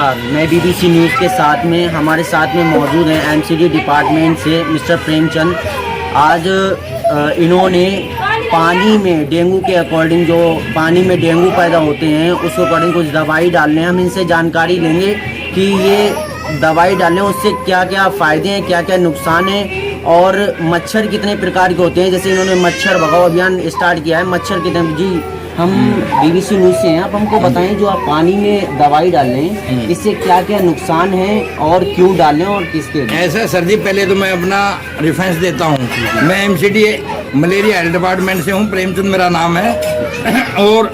नमस्कार, मैं BBC news के साथ में हमारे साथ में मौजूद हैं एमसीडी डिपार्टमेंट से मिस्टर प्रेमचंद। आज इन्होंने पानी में डेंगू के अकॉर्डिंग, जो पानी में डेंगू पैदा होते हैं उस अकॉर्डिंग कुछ दवाई डालने हैं। हम इनसे जानकारी लेंगे कि ये दवाई डालने उससे क्या क्या फ़ायदे हैं, क्या क्या नुकसान हैं और मच्छर कितने प्रकार के होते हैं। जैसे इन्होंने मच्छर भगाओ अभियान स्टार्ट किया है, मच्छर कितने। जी, हम बीबीसी न्यूज़ से हैं, आप हमको बताएं जो आप पानी में दवाई डाल रहे हैं इससे क्या क्या नुकसान है और क्यों डाल रहे हैं और किसके। ऐसा सर जी, पहले तो मैं अपना रेफरेंस देता हूँ। मैं एमसीडी मलेरिया हेल्थ डिपार्टमेंट से हूँ, प्रेमचंद मेरा नाम है। और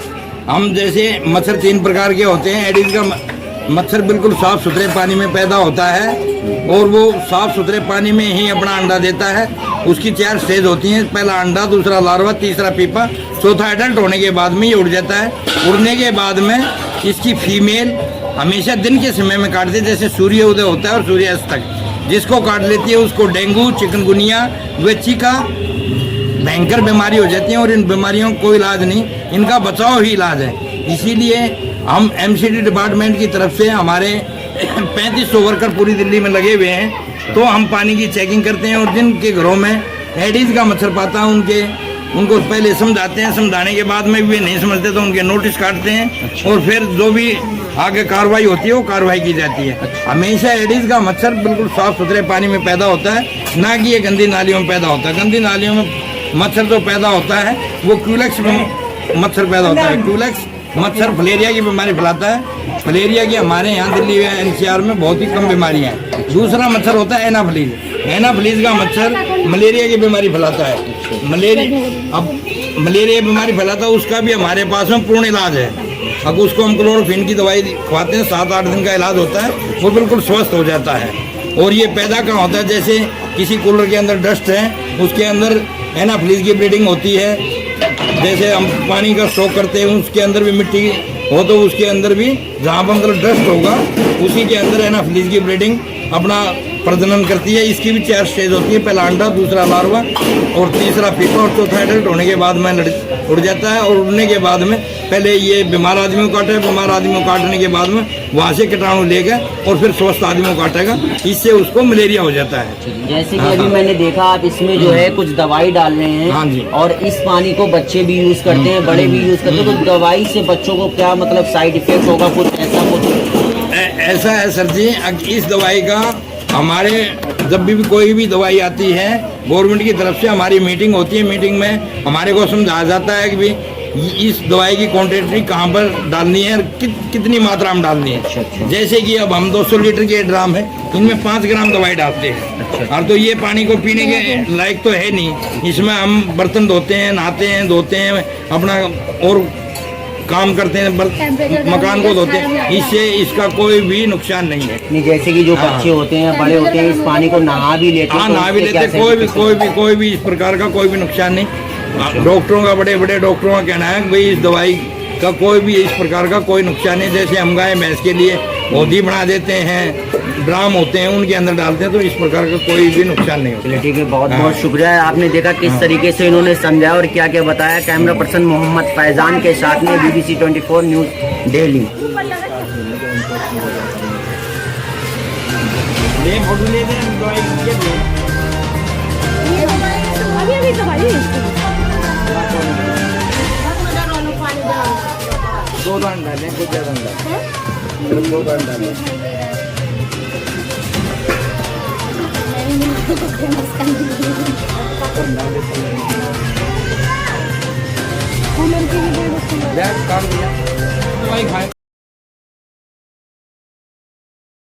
हम जैसे मच्छर 3 प्रकार के होते हैं। एडिस का मच्छर बिल्कुल साफ सुथरे पानी में पैदा होता है और वो साफ सुथरे पानी में ही अपना अंडा देता है। उसकी 4 स्टेज होती हैं, पहला अंडा, दूसरा लार्वा, तीसरा पीपा, चौथा एडल्ट होने के बाद में ये उड़ जाता है। उड़ने के बाद में इसकी फीमेल हमेशा दिन के समय में काटती है, जैसे सूर्य उदय होता है और सूर्यास्त तक। जिसको काट लेती है उसको डेंगू, चिकनगुनिया व चिका भयंकर बीमारी हो जाती है और इन बीमारियों को कोई इलाज नहीं, इनका बचाव ही इलाज है। इसीलिए हम एमसीडी डिपार्टमेंट की तरफ से हमारे 3500 वर्कर पूरी दिल्ली में लगे हुए हैं। तो हम पानी की चेकिंग करते हैं और जिनके घरों में एडिस का मच्छर पाता है उनको पहले समझाते हैं। समझाने के बाद में भी वे नहीं समझते तो उनके नोटिस काटते हैं और फिर जो भी आगे कार्रवाई होती है वो कार्रवाई की जाती है। हमेशा एडिस का मच्छर बिल्कुल साफ सुथरे पानी में पैदा होता है, ना कि ये गंदी नालियों में पैदा होता है। गंदी नालियों में मच्छर जो पैदा होता है वो क्यूलेक्स मच्छर पैदा होता है। क्यूलेक्स मच्छर फलेरिया की बीमारी फैलाता है। फलेरिया की हमारे यहाँ दिल्ली एनसीआर में बहुत ही कम बीमारियाँ हैं। दूसरा मच्छर होता है एनाफ्लीज। एनाफ्लीज का मच्छर मलेरिया की बीमारी फैलाता है। मलेरिया बीमारी फैलाता है, उसका भी हमारे पास में पूर्ण इलाज है। अब उसको हम क्लोरोक्विन की दवाई खवाते हैं, 7-8 दिन का इलाज होता है, वो बिल्कुल स्वस्थ हो जाता है। और ये पैदा कहाँ होता है, जैसे किसी कूलर के अंदर डस्ट है, उसके अंदर एनाफ्लीज की ब्रीडिंग होती है। जैसे हम पानी का स्टॉक करते हैं, उसके अंदर भी मिट्टी हो तो उसके अंदर भी जहाँ पर मतलब डस्ट होगा उसी के अंदर एनाफ्लीज की ब्रीडिंग अपना प्रजनन करती है। इसकी भी 4 स्टेज होती है, पहला अंडा, दूसरा लार्वा और तीसरा पीपा और चौथा एडल्ट होने के बाद में उड़ जाता है। और उड़ने के बाद में पहले ये बीमार आदमी को काटे, बीमार आदमी को काटने के बाद में वहाँ से कीटाणु लेगा और फिर स्वस्थ आदमी को काटेगा, इससे उसको मलेरिया हो जाता है। जैसे कि अभी मैंने देखा आप इसमें जो है कुछ दवाई डाल रहे हैं। हाँ जी। और इस पानी को बच्चे भी यूज करते हैं, बड़े भी यूज करते हैं, तो दवाई से बच्चों को क्या मतलब साइड इफेक्ट होगा, कुछ ऐसा कुछ? ऐसा है सर जी, इस दवाई का हमारे जब भी कोई भी दवाई आती है गवर्नमेंट की तरफ से हमारी मीटिंग होती है। मीटिंग में हमारे को समझाया जाता है कि भाई इस दवाई की क्वांटिटी कहाँ पर डालनी है और कितनी मात्रा में डालनी है। जैसे कि अब हम 200 लीटर के ड्राम है, इनमें 5 ग्राम दवाई डालते हैं। और तो ये पानी को पीने के लायक तो है नहीं। इसमें हम बर्तन धोते हैं, नहाते हैं, धोते हैं, अपना और काम करते हैं, मकान को धोते हैं, इससे इसका कोई भी नुकसान नहीं है। नहीं, जैसे कि जो बच्चे होते हैं, बड़े होते हैं, इस पानी को नहा भी लेते हैं। हाँ, नहा भी लेते, कोई भी इस प्रकार का कोई भी नुकसान नहीं। डॉक्टरों का, बड़े बड़े डॉक्टरों का कहना है कि भाई इस दवाई का कोई भी इस प्रकार का कोई नुकसान नहीं। जैसे हम गाय भैंस के लिए पौधी बना देते हैं, ड्राम होते हैं, उनके अंदर डालते हैं, तो इस प्रकार का कोई भी नुकसान नहीं होता। ठीक है, बहुत बहुत शुक्रिया। आपने देखा किस तरीके से इन्होंने समझाया और क्या क्या बताया। कैमरा पर्सन मोहम्मद फैजान के साथ में बीबीसी 24 न्यूज़ दिल्ली। दो दान डालें, कुछ ज़्यादा डालें, 2 दान डालें। बैग काट दिया, दवाई खाए।